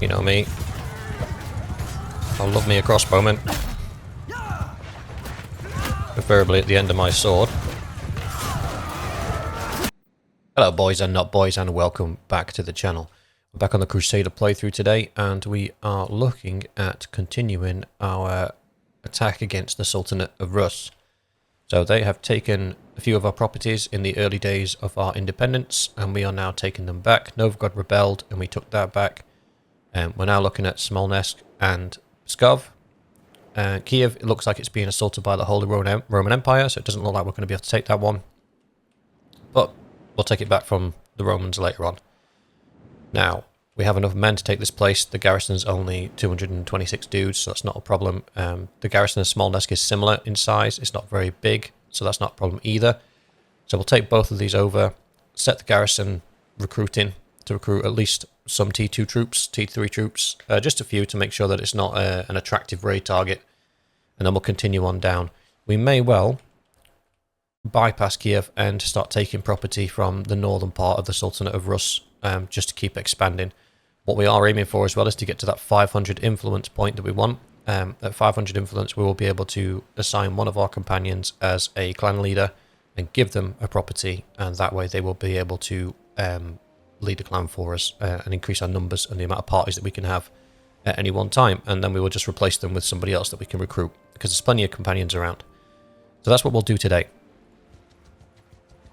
You know me. I love me a crossbowman. Preferably at the end of my sword. Hello boys and not boys, and welcome back to the channel. We're back on the Crusader playthrough today, and we are looking at continuing our attack against the Sultanate of Rus. So they have taken a few of our properties in the early days of our independence, and we are now taking them back. Novgorod rebelled and we took that back. We're now looking at Smolensk and Pskov. Kiev, it looks like it's being assaulted by the Holy Roman Empire, so it doesn't look like we're going to be able to take that one. But we'll take it back from the Romans later on. Now, we have enough men to take this place. The garrison's only 226 dudes, so that's not a problem. The garrison of Smolensk is similar in size. It's not very big, so that's not a problem either. So we'll take both of these over, set the garrison recruiting to recruit at least some T2 troops, T3 troops, just a few to make sure that it's not an attractive raid target. And then we'll continue on down. We may well bypass Kiev and start taking property from the northern part of the Sultanate of Rus, just to keep expanding. What we are aiming for as well is to get to that 500 influence point that we want. At 500 influence, we will be able to assign one of our companions as a clan leader and give them a property, and that way they will be able to lead a clan for us and increase our numbers and the amount of parties that we can have at any one time. And then we will just replace them with somebody else that we can recruit, because there's plenty of companions around. So that's what we'll do today.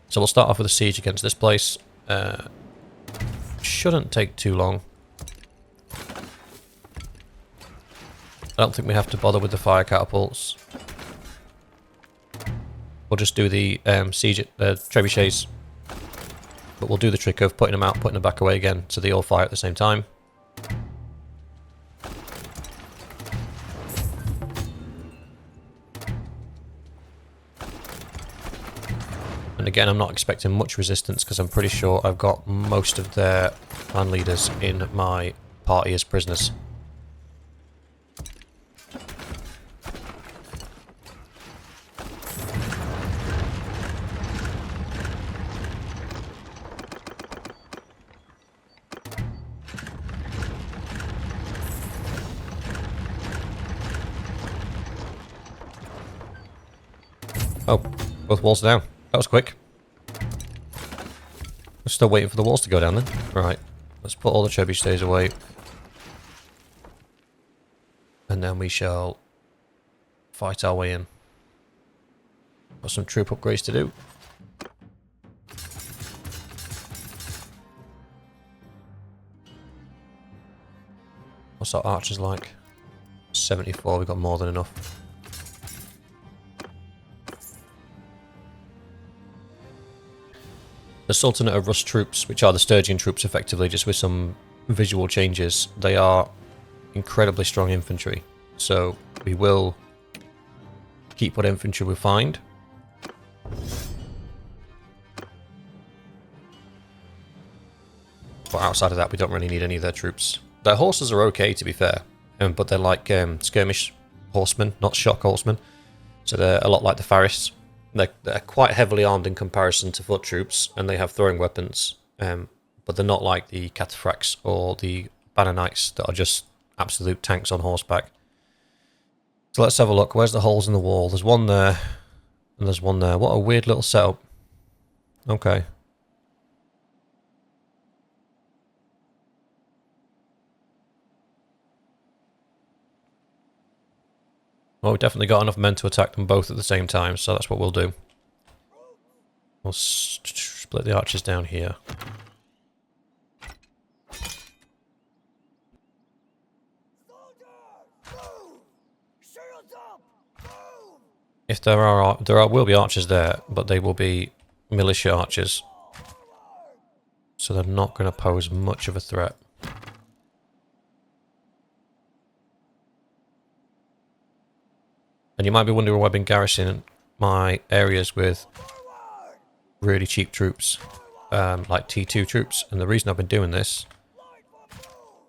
So we'll start off with a siege against this place. Shouldn't take too long. I don't think we have to bother with the fire catapults. We'll just do the siege at trebuchets. But we'll do the trick of putting them out, putting them back away again, so they all fire at the same time. And again, I'm not expecting much resistance because I'm pretty sure I've got most of their clan leaders in my party as prisoners. Oh, both walls are down. That was quick. We're still waiting for the walls to go down then. Right, let's put all the trebuchets away. And then we shall fight our way in. Got some troop upgrades to do. What's our archers like? 74, we've got more than enough. The Sultanate of Rus troops, which are the Sturgian troops effectively, just with some visual changes, they are incredibly strong infantry. So we will keep what infantry we find. But outside of that, we don't really need any of their troops. Their horses are okay, to be fair, but they're like skirmish horsemen, not shock horsemen. So they're a lot like the Faris. They're quite heavily armed in comparison to foot troops, and they have throwing weapons, but they're not like the cataphracts or the banner knights that are just absolute tanks on horseback. So let's have a look. Where's the holes in the wall? There's one there, and there's one there. What a weird little setup. Okay. Well, we've definitely got enough men to attack them both at the same time, so that's what we'll do. We'll split the archers down here. If there will be archers there, but they will be militia archers, so they're not going to pose much of a threat. And you might be wondering why I've been garrisoning my areas with really cheap troops, like T2 troops. And the reason I've been doing this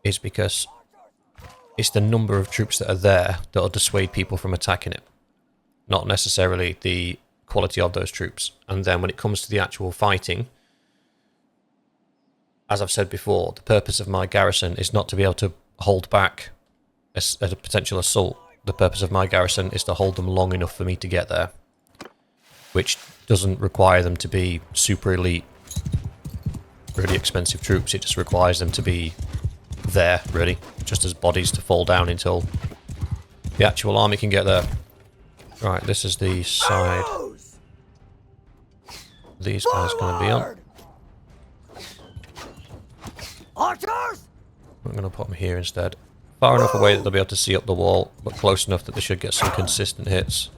is because it's the number of troops that are there that'll dissuade people from attacking it, not necessarily the quality of those troops. And then when it comes to the actual fighting, as I've said before, the purpose of my garrison is not to be able to hold back a potential assault, the purpose of my garrison is to hold them long enough for me to get there, which doesn't require them to be super elite, really expensive troops. It just requires them to be there, really, just as bodies to fall down until the actual army can get there. Right, this is the side these guys are going to be on. Archers! I'm going to put them here instead. Far enough away that they'll be able to see up the wall, but close enough that they should get some consistent hits.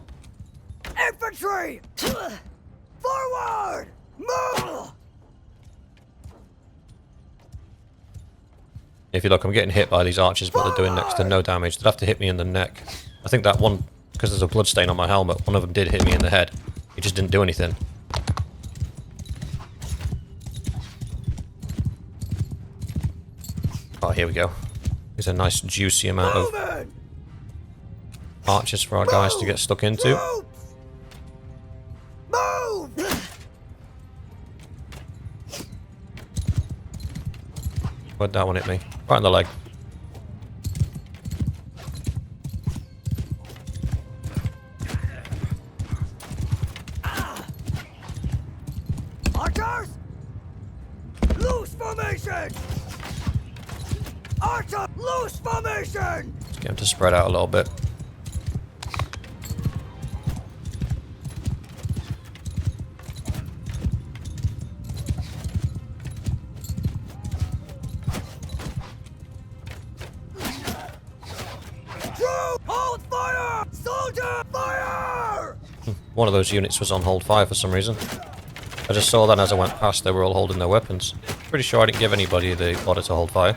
Infantry! Forward! Move! If you look, I'm getting hit by these archers, but they're doing next to no damage. They'd have to hit me in the neck. I think that one, because there's a bloodstain on my helmet, one of them did hit me in the head. It just didn't do anything. Oh, here we go. There's a nice juicy amount of archers for our guys to get stuck into. Move! Where'd that one hit me? Right in the leg. Archers! Loose formation! Archer! Loose formation! Let's get them to spread out a little bit. Hold fire! Soldier, fire! One of those units was on hold fire for some reason. I just saw that as I went past, they were all holding their weapons. Pretty sure I didn't give anybody the order to hold fire.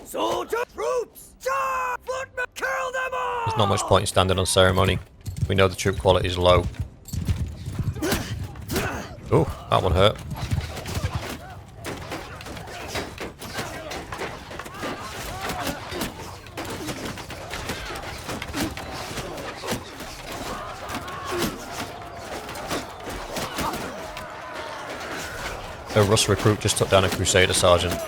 Soldier troops! Charge! Footmen! Kill them all! There's not much point in standing on ceremony. We know the troop quality is low. Oh, that one hurt. A Rus recruit just took down a Crusader sergeant.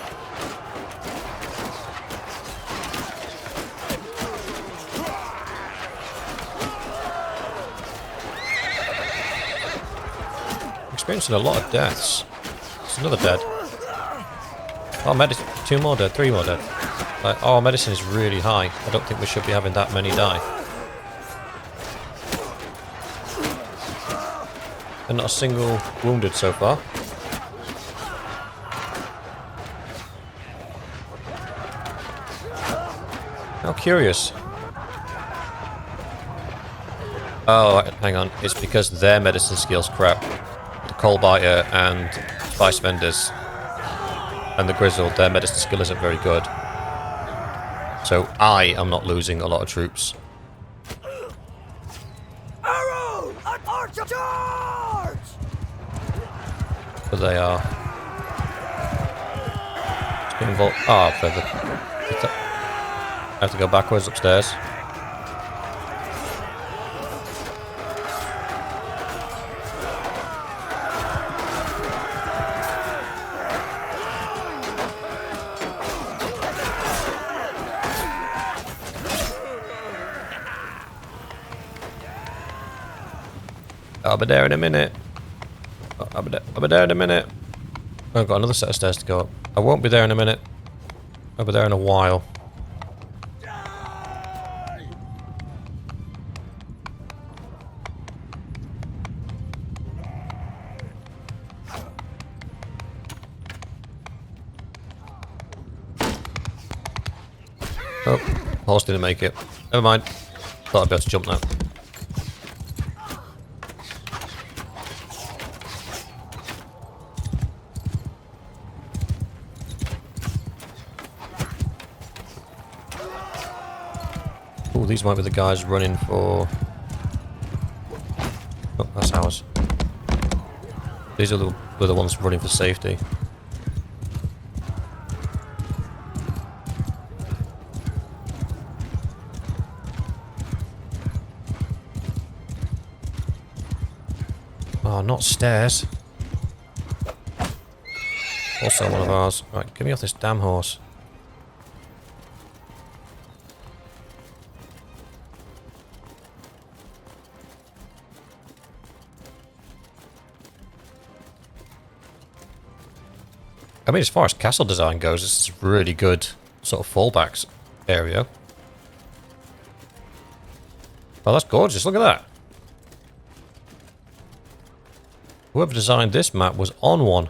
Experiencing a lot of deaths. It's another dead. Oh, two more dead, three more dead. Like, oh, medicine is really high. I don't think we should be having that many die. And not a single wounded so far. How curious. Oh, hang on. It's because their medicine skill's crap. The Coalbiter and Spice Vendors and the Grizzled, their medicine skill isn't very good. So I am not losing a lot of troops. Arrow! Archer charge! But they are. Let's get involved. Ah, further. I have to go backwards upstairs. I'll be there in a minute. I'll be there in a minute. I've got another set of stairs to go up. I won't be there in a minute. I'll be there in a while. Oh, horse didn't make it. Never mind. Thought I'd be able to jump now. Oh, these might be the guys running for that's ours. These are the ones running for safety. Oh, not stairs. Also one of ours. Right, get me off this damn horse. I mean, as far as castle design goes, this is a really good sort of fallbacks area. Oh, that's gorgeous. Look at that. Whoever designed this map was on one.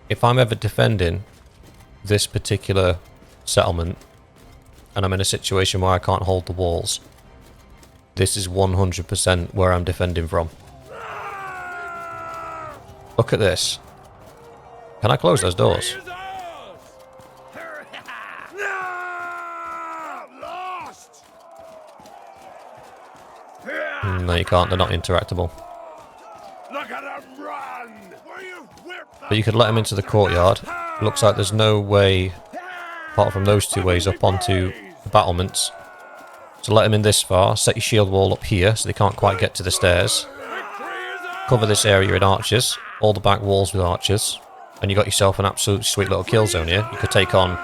If I'm ever defending this particular settlement and I'm in a situation where I can't hold the walls, this is 100% where I'm defending from. Look at this. Can I close those doors? No, you can't. They're not interactable. Look at him run! But you could let them into the courtyard. Looks like there's no way, apart from those two ways, up onto the battlements. So let them in this far. Set your shield wall up here so they can't quite get to the stairs. Cover this area in archers. All the back walls with archers. And you got yourself an absolute sweet little kill zone here. You could take on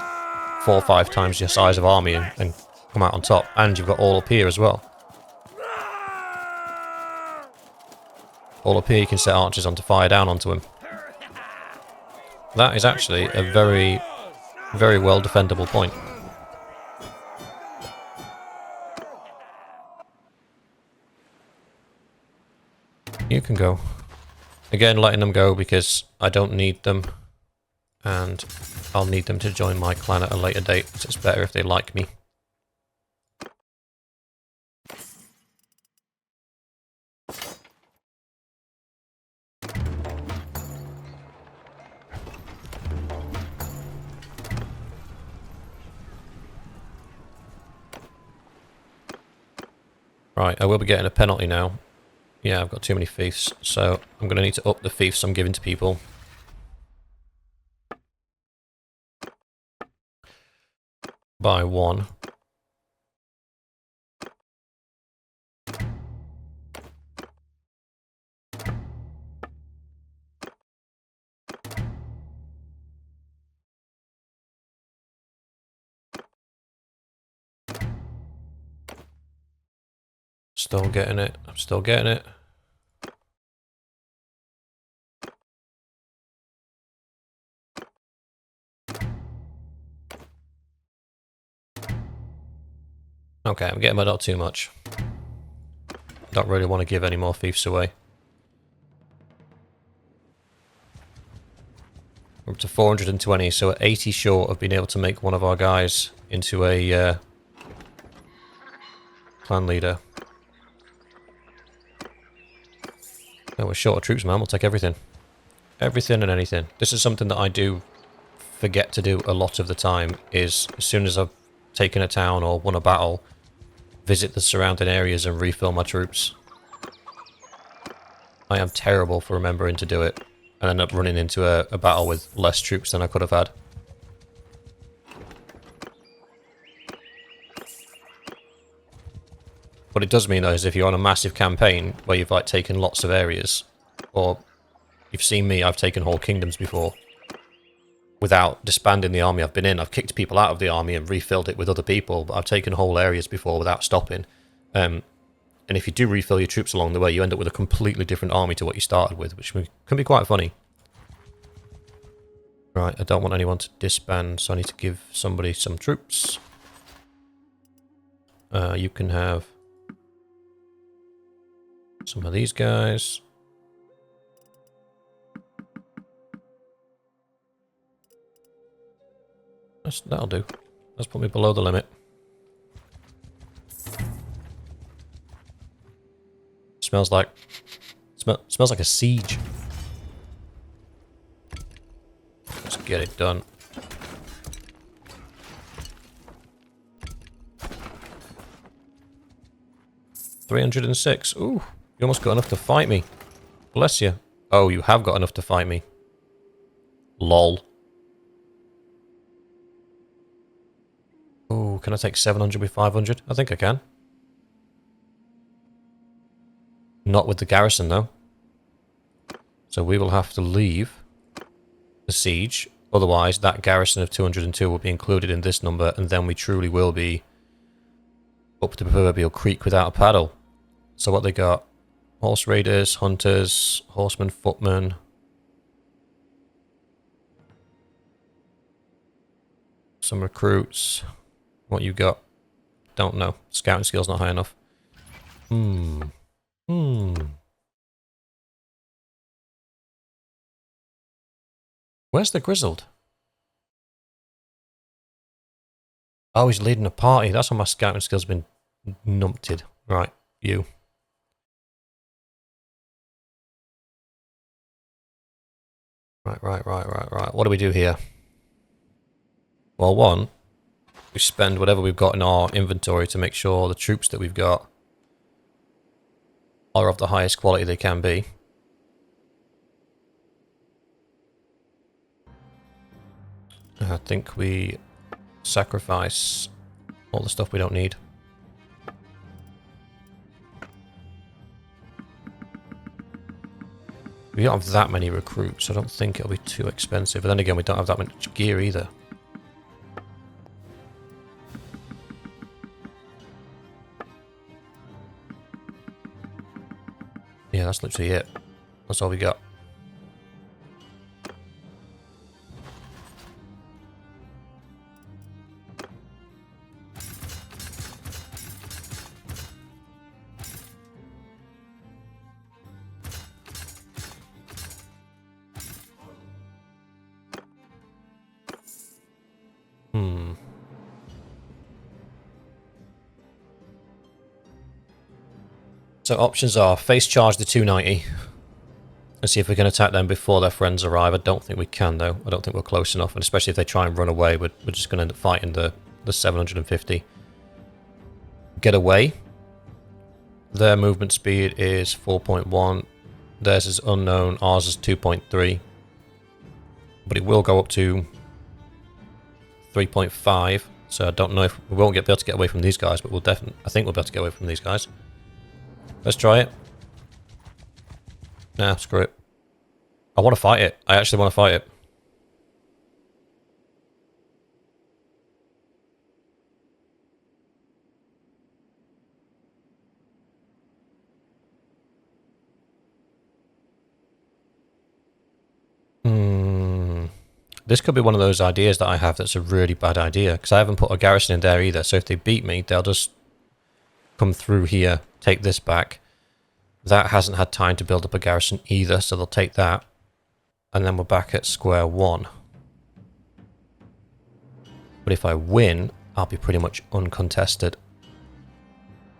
4 or 5 times your size of army and come out on top. And you've got all up here as well. All up here you can set archers on to fire down onto him. That is actually a very, very well defendable point. You can go. Again, letting them go because I don't need them. And I'll need them to join my clan at a later date, so it's better if they like me. Right, I will be getting a penalty now. Yeah, I've got too many fiefs, so I'm going to need to up the fiefs I'm giving to people. By 1. Still getting it. I'm still getting it. Okay, I'm getting my not too much. Don't really want to give any more fiefs away. We're up to 420, so we're 80 short of being able to make one of our guys into a clan leader. No, we're short of troops, man. We'll take everything. Everything and anything. This is something that I do forget to do a lot of the time, is as soon as I've taken a town or won a battle, visit the surrounding areas and refill my troops. I am terrible for remembering to do it, and end up running into a battle with less troops than I could have had. What it does mean, though, is if you're on a massive campaign where you've like taken lots of areas, or you've seen me, I've taken whole kingdoms before, without disbanding the army I've been in. I've kicked people out of the army and refilled it with other people, but I've taken whole areas before without stopping. And if you do refill your troops along the way, you end up with a completely different army to what you started with, which can be quite funny. Right, I don't want anyone to disband, so I need to give somebody some troops. You can have some of these guys. That'll do. Let's put me below the limit. Smells like a siege. Let's get it done. 306. Ooh, you almost got enough to fight me. Bless you. Oh, you have got enough to fight me. Lol. Ooh, can I take 700 with 500? I think I can. Not with the garrison, though. So we will have to leave the siege. Otherwise, that garrison of 202 will be included in this number, and then we truly will be up the proverbial creek without a paddle. So what they got? Horse raiders, hunters, horsemen, footmen. Some recruits. What you got? Don't know. Scouting skill's not high enough. Where's the grizzled? Oh, he's leading a party. That's why my scouting skill's been numpted. Right, you. Right. What do we do here? Well, one, we spend whatever we've got in our inventory to make sure the troops that we've got are of the highest quality they can be. I think we sacrifice all the stuff we don't need. We don't have that many recruits, so I don't think it'll be too expensive. But then again, we don't have that much gear either. Yeah, that's literally it. That's all we got. So options are face charge the 290 and see if we can attack them before their friends arrive. I don't think we can, though. I don't think we're close enough, and especially if they try and run away, we're just going to end up fighting the 750. Get away. Their movement speed is 4.1. Theirs is unknown. Ours is 2.3. But it will go up to 3.5. So I don't know if we won't be able to get away from these guys, but we'll definitely. I think we'll be able to get away from these guys. Let's try it. Nah, screw it. I want to fight it. I actually want to fight it. This could be one of those ideas that I have that's a really bad idea, because I haven't put a garrison in there either. So if they beat me, they'll just come through here, take this back. That hasn't had time to build up a garrison either, so they'll take that. And then we're back at square one. But if I win, I'll be pretty much uncontested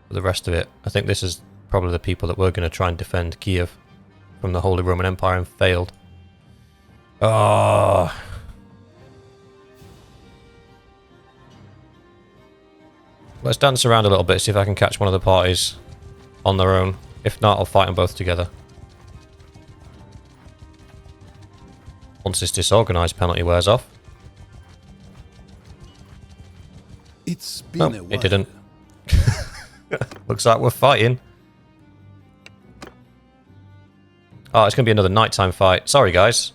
for the rest of it. I think this is probably the people that were going to try and defend Kiev from the Holy Roman Empire and failed. Oh. Let's dance around a little bit, see if I can catch one of the parties on their own. If not, I'll fight them both together. Once this disorganized penalty wears off. It's been a while. It didn't. Looks like we're fighting. Oh, it's going to be another nighttime fight. Sorry, guys.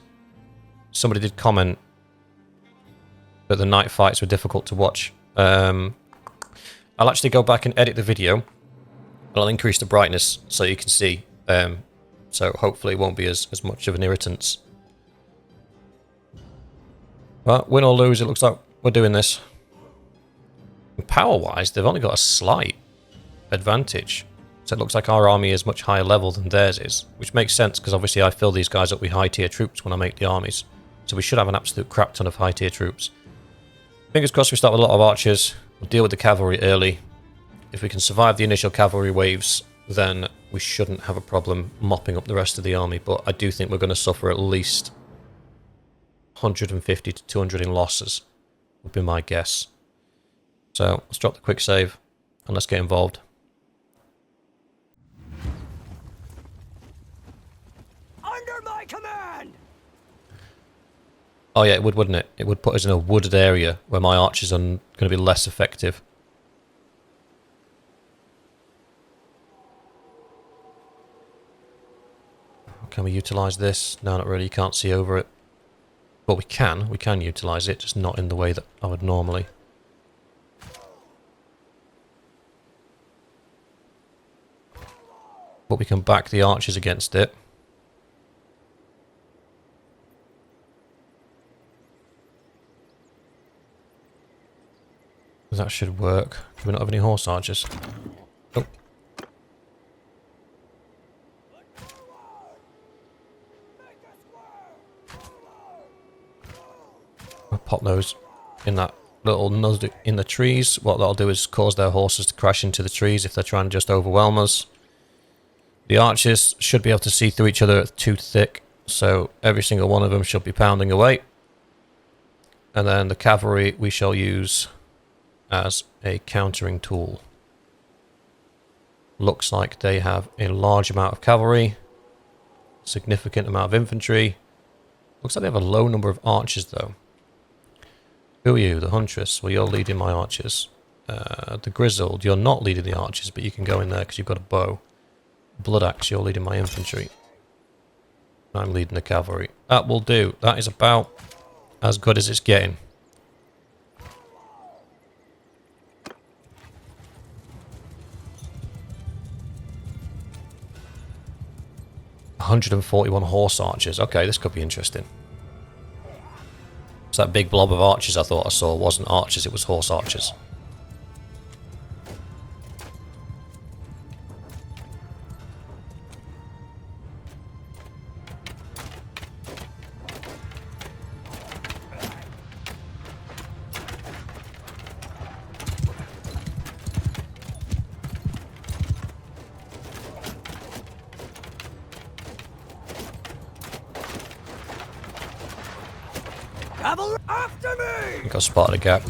Somebody did comment that the night fights were difficult to watch. I'll actually go back and edit the video. And I'll increase the brightness so you can see. So hopefully it won't be as much of an irritant. Well, win or lose, it looks like we're doing this. Power-wise, they've only got a slight advantage. So it looks like our army is much higher level than theirs is. Which makes sense, because obviously I fill these guys up with high-tier troops when I make the armies. So we should have an absolute crap ton of high-tier troops. Fingers crossed we start with a lot of archers. We'll deal with the cavalry early. If we can survive the initial cavalry waves, then we shouldn't have a problem mopping up the rest of the army. But I do think we're going to suffer at least 150 to 200 in losses, would be my guess. So let's drop the quick save and let's get involved. my command. Oh yeah, it would, wouldn't it? It would put us in a wooded area where my archers are going to be less effective. Can we utilise this? No, not really. You can't see over it. But we can. We can utilise it, just not in the way that I would normally. But we can back the archers against it. That should work. Do we not have any horse archers? Oh. I'll pop those in that little nose in the trees. What that'll do is cause their horses to crash into the trees if they're trying to just overwhelm us. The archers should be able to see through each other too thick, so every single one of them should be pounding away. And then the cavalry we shall use as a countering tool. Looks like they have a large amount of cavalry, significant amount of infantry. Looks like they have a low number of archers though. Who are you? The Huntress. Well, you're leading my archers. The Grizzled, you're not leading the archers, but you can go in there because you've got a bow. Blood Axe, you're leading my infantry. I'm leading the cavalry. That will do. That is about as good as it's getting. $141 horse archers. Okay, this could be interesting. So that big blob of archers I thought I saw wasn't archers, it was horse archers. Cavalry after me! I think I spotted a gap.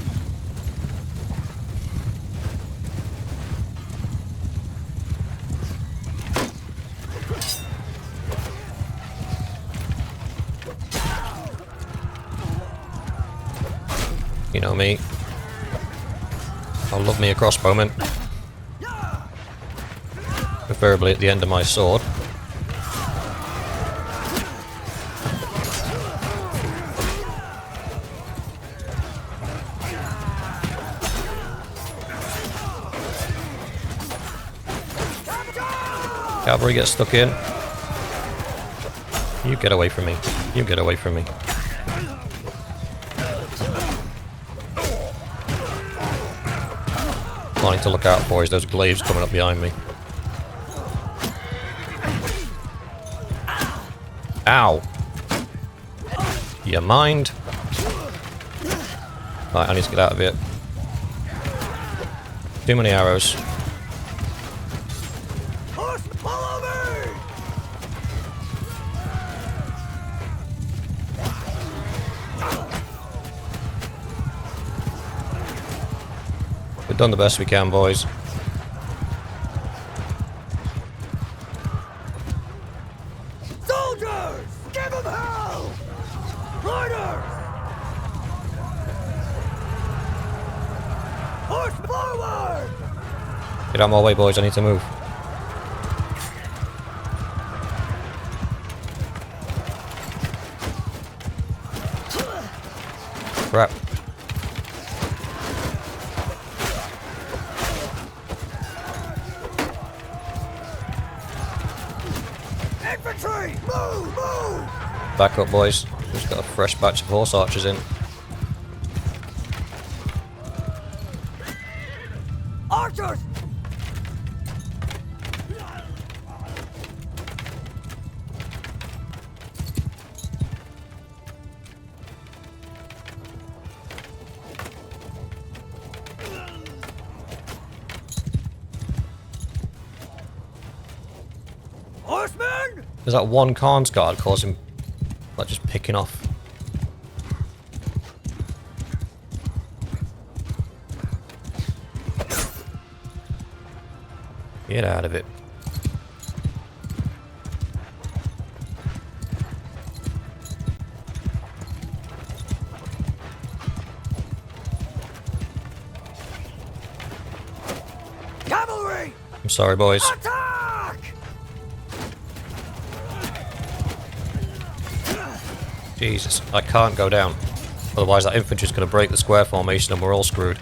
You know me. I love me a crossbowman. Preferably at the end of my sword. Cavalry gets stuck in. You get away from me. You get away from me. All I need to look out for is those glaives coming up behind me. Ow! You mind? Right, I need to get out of here. Too many arrows. We've done the best we can, boys. Soldiers! Give them hell! Riders! Horse forward! Get out of my way, boys. I need to move. Crap. Infantry! Move! Move! Back up, boys. Just got a fresh batch of horse archers in. Archers! Horsemen! There's that one Khan's guard causing, like, just picking off. Get out of it. sorry, boys. Attack! Jesus, I can't go down. Otherwise that infantry's going to break the square formation and we're all screwed.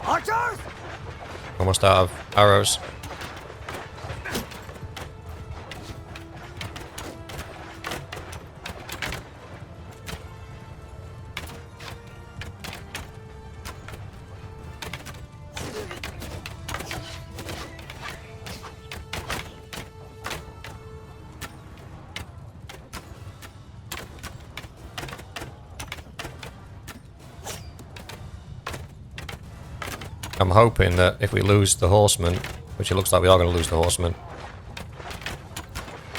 Archers! Almost out of arrows. I'm hoping that if we lose the horsemen, which it looks like we are going to lose the horsemen,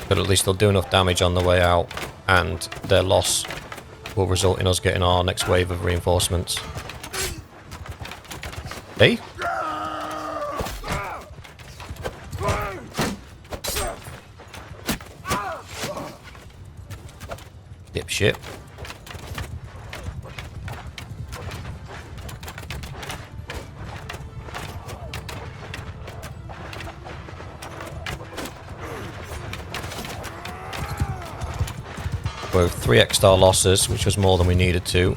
but at least they'll do enough damage on the way out, and their loss will result in us getting our next wave of reinforcements. Hey? Dipshit. With 3x star losses, which was more than we needed to.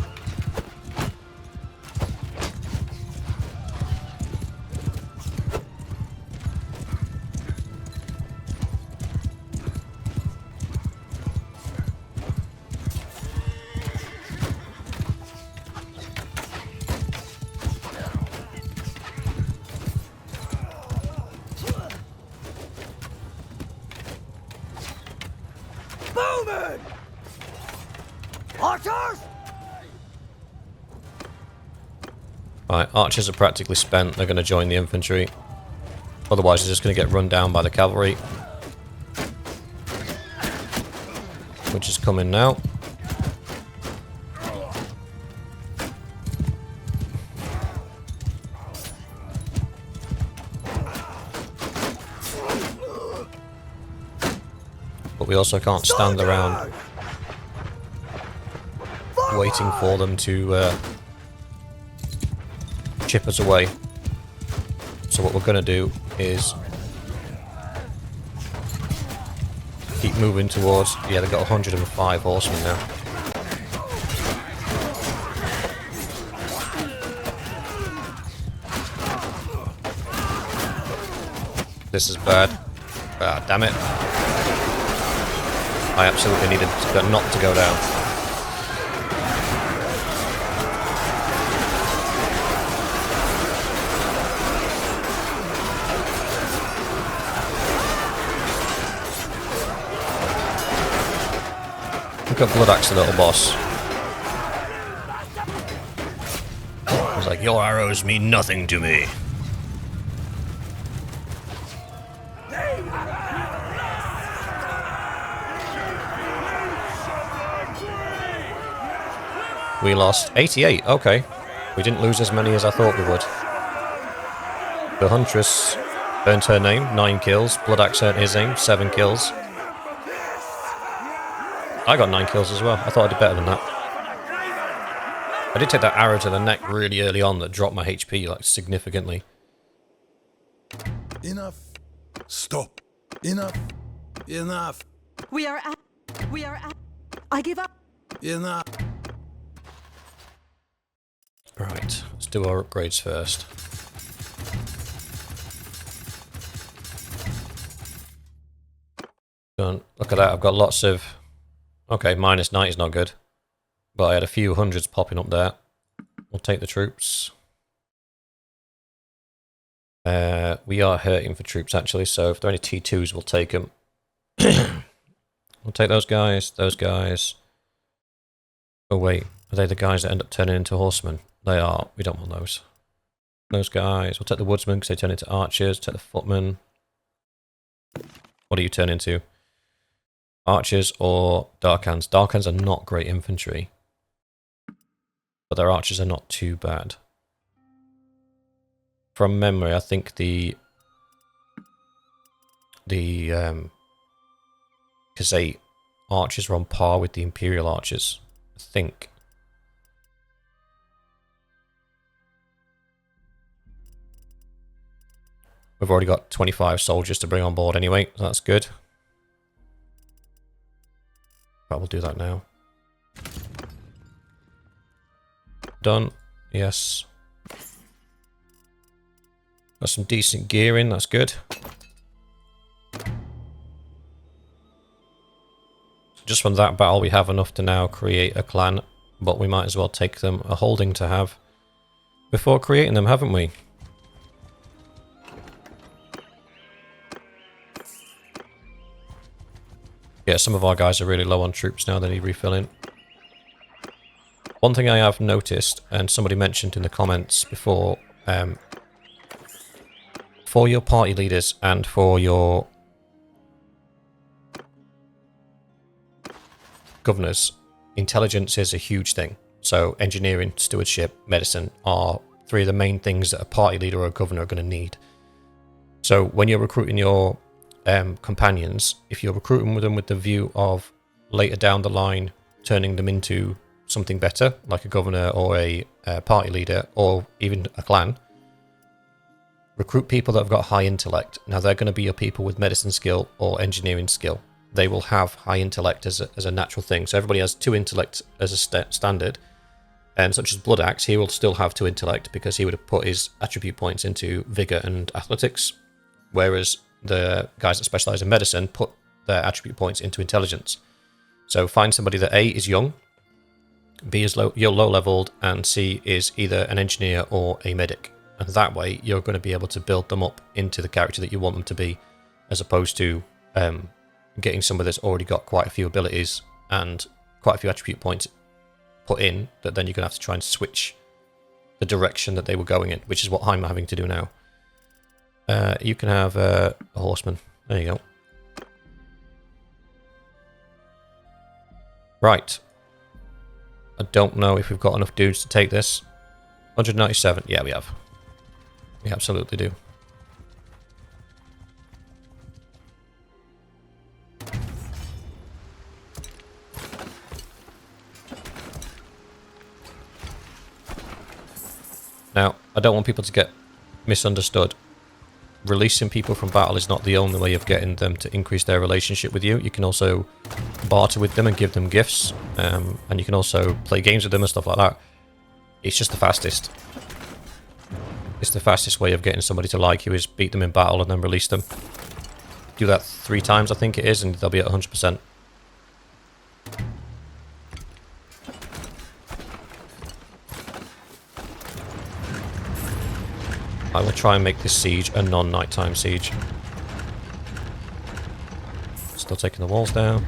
Bowman! Archers! Right, archers are practically spent. They're going to join the infantry. Otherwise, they're just going to get run down by the cavalry. Which is coming now. But we also can't stand around waiting for them to chip us away. So what we're going to do is keep moving towards... Yeah, they've got 105 horsemen now. This is bad. Ah, damn it. I absolutely needed not to go down. Look at Blood Axe, the little boss. He's like, your arrows mean nothing to me. We lost 88, okay. We didn't lose as many as I thought we would. The Huntress earned her name, 9 kills. Blood Axe earned his name, 7 kills. I got 9 kills as well. I thought I did better than that. I did take that arrow to the neck really early on that dropped my HP, like, significantly. Enough. Stop. Enough. Enough. We are at. I give up. Enough. Right, let's do our upgrades first. Done. Look at that, I've got lots of... Okay, minus 90 is not good. But I had a few hundreds popping up there. We'll take the troops. We are hurting for troops, actually, so if there are any T2s, we'll take them. We'll take those guys, those guys. Oh, wait. Are they the guys that end up turning into horsemen? They are. We don't want those. Those guys. We'll take the woodsmen because they turn into archers. Take the footmen. What do you turn into? Archers or dark hands? Dark hands are not great infantry. But their archers are not too bad. from memory, I think the Crusader archers are on par with the Imperial archers, I think. We've already got 25 soldiers to bring on board anyway, so that's good. But we'll do that now. Done. Yes. Got some decent gear in, that's good. Just from that battle we have enough to now create a clan, but we might as well take them a holding to have before creating them, haven't we? Yeah, some of our guys are really low on troops now, they need refilling. One thing I have noticed, and somebody mentioned in the comments before, for your party leaders and for your governors, intelligence is a huge thing. So engineering, stewardship, medicine are three of the main things that a party leader or a governor are going to need. So when you're recruiting your companions, if you're recruiting them with the view of later down the line turning them into something better, like a governor or a party leader or even a clan, recruit people that have got high intellect. Now they're going to be your people with medicine skill or engineering skill. They will have high intellect as a natural thing. So everybody has 2 intellect as a standard, such as Blood Axe, he will still have 2 intellect because he would have put his attribute points into vigor and athletics, whereas the guys that specialize in medicine put their attribute points into intelligence. So find somebody that A is young, B is low leveled, and C is either an engineer or a medic. And that way you're going to be able to build them up into the character that you want them to be, as opposed to getting somebody that's already got quite a few abilities and quite a few attribute points put in, that then you're going to have to try and switch the direction that they were going in, which is what I'm having to do now. You can have a horseman. There you go. Right. I don't know if we've got enough dudes to take this. 197. Yeah, we have. We absolutely do. Now, I don't want people to get misunderstood. Releasing people from battle is not the only way of getting them to increase their relationship with you. You can also barter with them and give them gifts, and you can also play games with them and stuff like that. It's just the fastest. It's the fastest way of getting somebody to like you, is beat them in battle and then release them. Do that 3 times, I think it is, and they'll be at 100%. I will try and make this siege a non-nighttime siege. Still taking the walls down.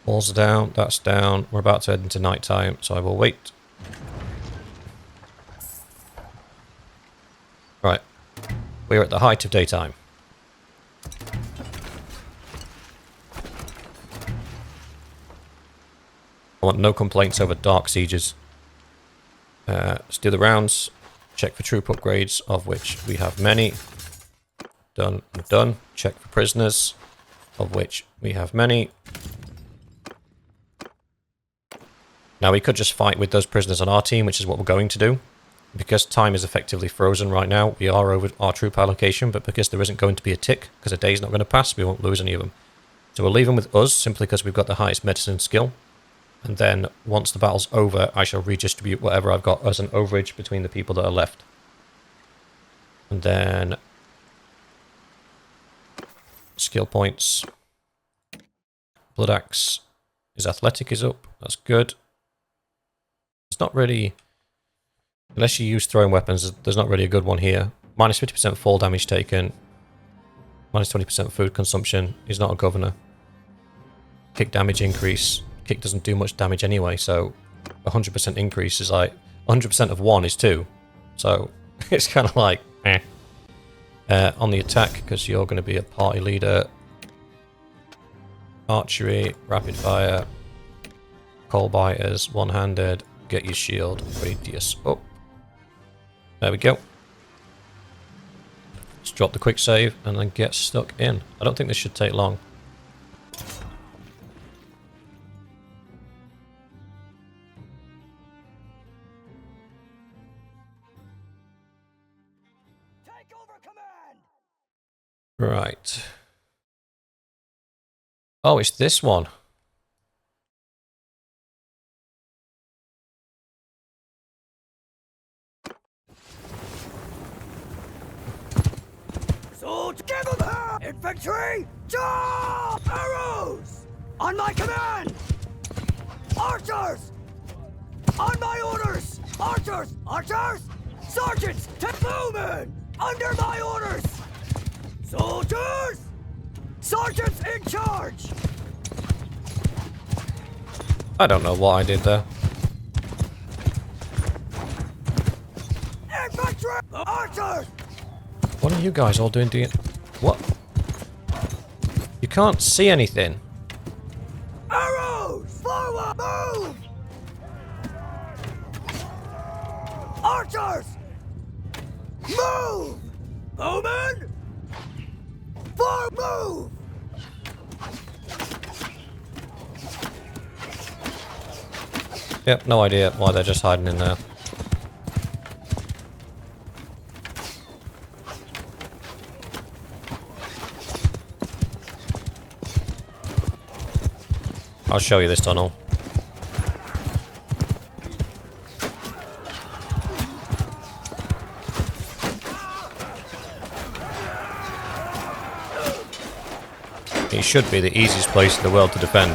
Walls are down, that's down. We're about to head into nighttime, so I will wait. Right. We're at the height of daytime. I want no complaints over dark sieges. Let's do the rounds. Check for troop upgrades, of which we have many. Done and done. Check for prisoners, of which we have many. Now we could just fight with those prisoners on our team, which is what we're going to do. Because time is effectively frozen right now, we are over our troop allocation, but because there isn't going to be a tick, because a day's not going to pass, we won't lose any of them. So we'll leave them with us, simply because we've got the highest medicine skill. And then, once the battle's over, I shall redistribute whatever I've got as an overage between the people that are left. And then... skill points. Blood Axe. His athletic is up. That's good. It's not really... unless you use throwing weapons, there's not really a good one here. Minus 50% fall damage taken. Minus 20% food consumption. He's not a governor. Kick damage increase. Kick doesn't do much damage anyway, so 100% increase is like 100% of 1 is 2, so it's kind of like eh. On the attack, because you're going to be a party leader, archery, rapid fire, Coal biters, one-handed. Get your shield radius up. There we go. Just drop the quick save and then get stuck in. I don't think this should take long. Take over command! Right. Oh, it's this one. So give them hell! Infantry! Charge! Arrows! On my command! Archers! On my orders! Archers! Archers! Sergeants! Take movement! Under my orders! Soldiers! Sergeants in charge! I don't know what I did there. Infantry! Archers! What are you guys all doing? What? You can't see anything. Arrows! Forward! Move! Archers! Move! Bowman! Forward! Move! Yep, no idea why they're just hiding in there. I'll show you this tunnel. It should be the easiest place in the world to defend,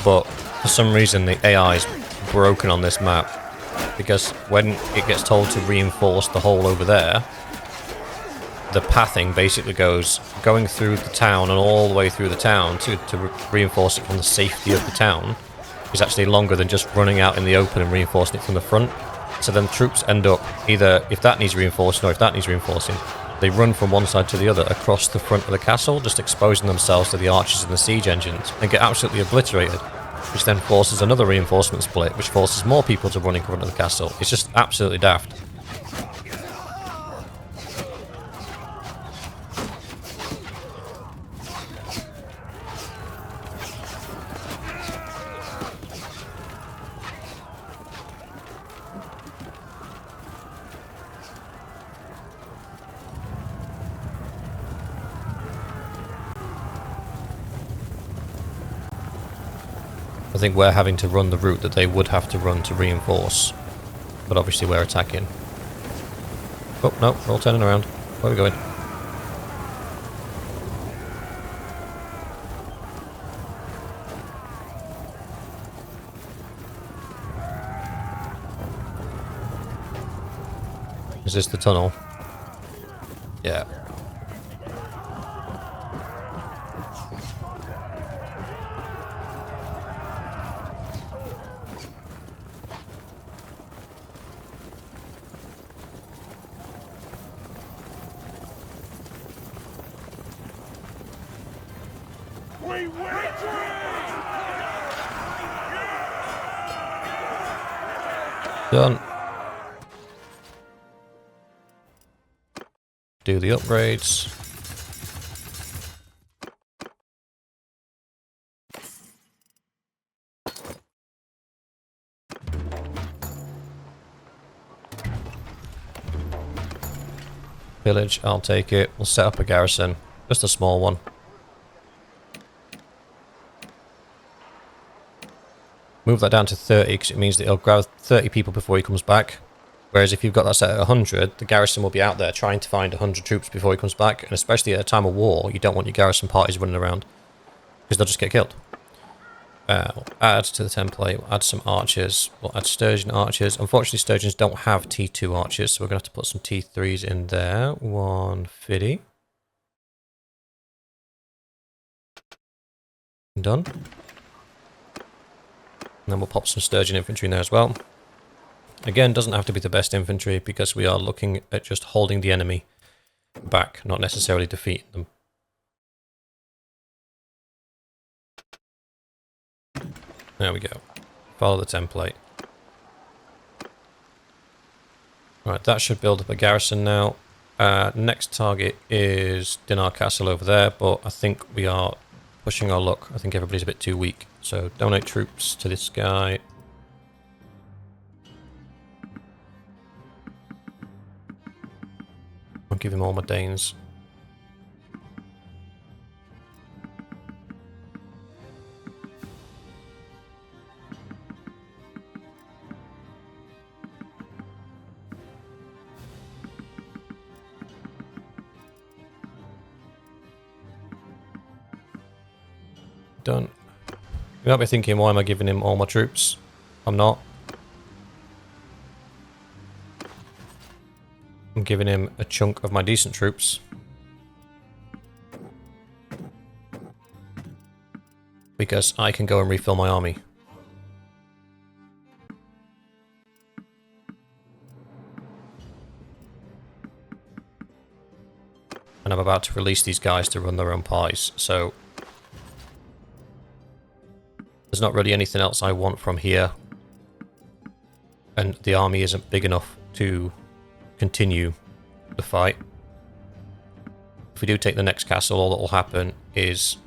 but for some reason the AI is broken on this map, because when it gets told to reinforce the hole over there, the pathing basically goes going through the town and all the way through the town to reinforce it from the safety of the town is actually longer than just running out in the open and reinforcing it from the front. So then troops end up either, if that needs reinforcing or if that needs reinforcing, they run from one side to the other across the front of the castle, just exposing themselves to the archers and the siege engines, and get absolutely obliterated, which then forces another reinforcement split, which forces more people to run in front of the castle. It's just absolutely daft. I think we're having to run the route that they would have to run to reinforce. But obviously we're attacking. Oh, no, we're all turning around. Where are we going? Is this the tunnel? Yeah. Done. Do the upgrades. Village, I'll take it. We'll set up a garrison. Just a small one. Move that down to 30 because it means that he'll grab 30 people before he comes back. Whereas if you've got that set at 100, the garrison will be out there trying to find 100 troops before he comes back. And especially at a time of war, you don't want your garrison parties running around, because they'll just get killed. We'll add to the template, we'll add some archers. We'll add sturgeon archers. Unfortunately, sturgeons don't have T2 archers, so we're going to have to put some T3s in there. 150. Done. And then we'll pop some sturgeon infantry in there as well. Again, doesn't have to be the best infantry because we are looking at just holding the enemy back, not necessarily defeating them. There we go. Follow the template. Right, that should build up a garrison now. Next target is Dinar Castle over there, but I think we are pushing our luck. I think everybody's a bit too weak. So donate troops to this guy. I'll give him all my Danes. Done. You might be thinking, why am I giving him all my troops? I'm not. I'm giving him a chunk of my decent troops. Because I can go and refill my army. And I'm about to release these guys to run their own parties, so there's not really anything else I want from here. And the army isn't big enough to continue the fight. If we do take the next castle, all that will happen is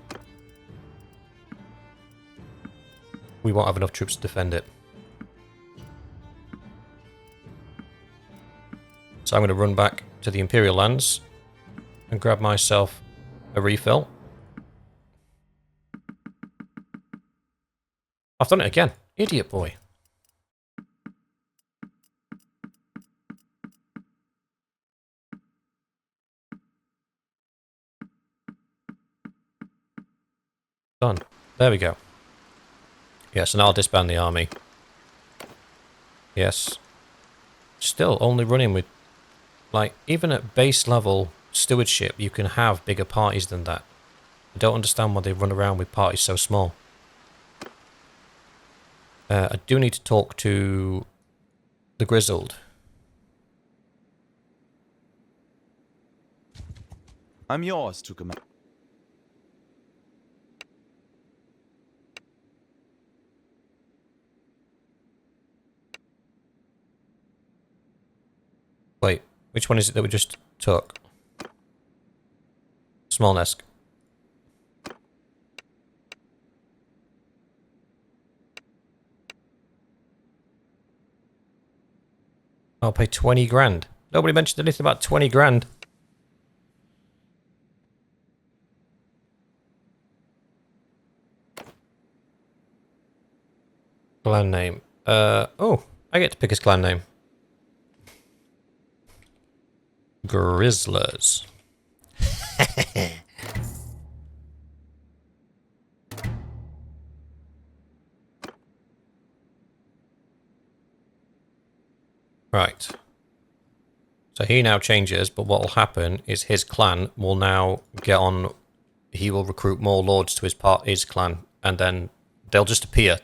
we won't have enough troops to defend it. So I'm going to run back to the Imperial lands and grab myself a refill. I've done it again. Idiot boy. Done. There we go. Yes, and I'll disband the army. Yes. Still only running with... like, even at base level stewardship, you can have bigger parties than that. I don't understand why they run around with parties so small. I do need to talk to the Grizzled. I'm yours to command. Wait, which one is it that we just took? Smolensk. I'll pay 20 grand. Nobody mentioned anything about 20 grand. Clan name. Oh, I get to pick his clan name. Grizzlers. Right. So he now changes, but what will happen is his clan will now get on. He will recruit more lords to his clan, and then they'll just appear.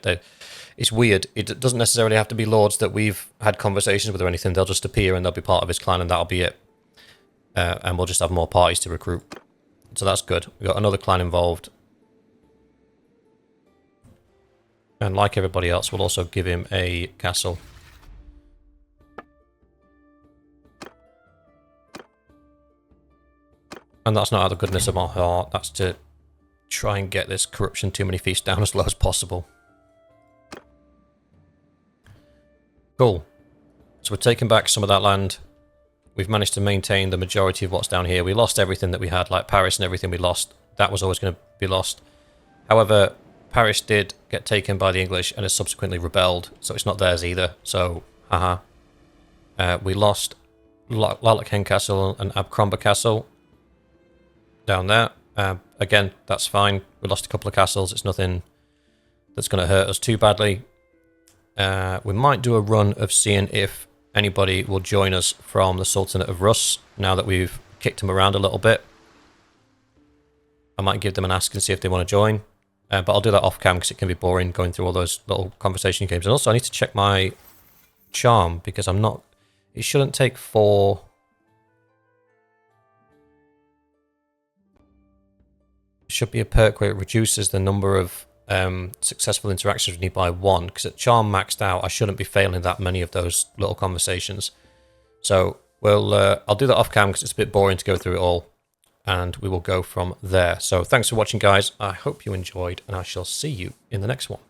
It's weird. It doesn't necessarily have to be lords that we've had conversations with or anything. They'll just appear and they'll be part of his clan, and that'll be it. And we'll just have more parties to recruit. So that's good. We've got another clan involved. And like everybody else, we'll also give him a castle. And that's not out of the goodness of my heart. That's to try and get this corruption too many feasts down as low as possible. Cool. So we're taking back some of that land. We've managed to maintain the majority of what's down here. We lost everything that we had, like Paris and everything we lost. That was always going to be lost. However, Paris did get taken by the English and has subsequently rebelled, so it's not theirs either. So, haha. We lost Lalakhen Castle and Abkromba Castle down there. Again, that's fine. We lost a couple of castles. It's nothing that's going to hurt us too badly. We might do a run of seeing if anybody will join us from the Sultanate of Rus now that we've kicked them around a little bit. I might give them an ask and see if they want to join. But I'll do that off cam because it can be boring going through all those little conversation games. And also I need to check my charm because I'm not... It shouldn't take 4... It should be a perk where it reduces the number of successful interactions with me by 1, because at charm maxed out, I shouldn't be failing that many of those little conversations. So I'll do that off cam because it's a bit boring to go through it all, and we will go from there. So thanks for watching, guys. I hope you enjoyed, and I shall see you in the next one.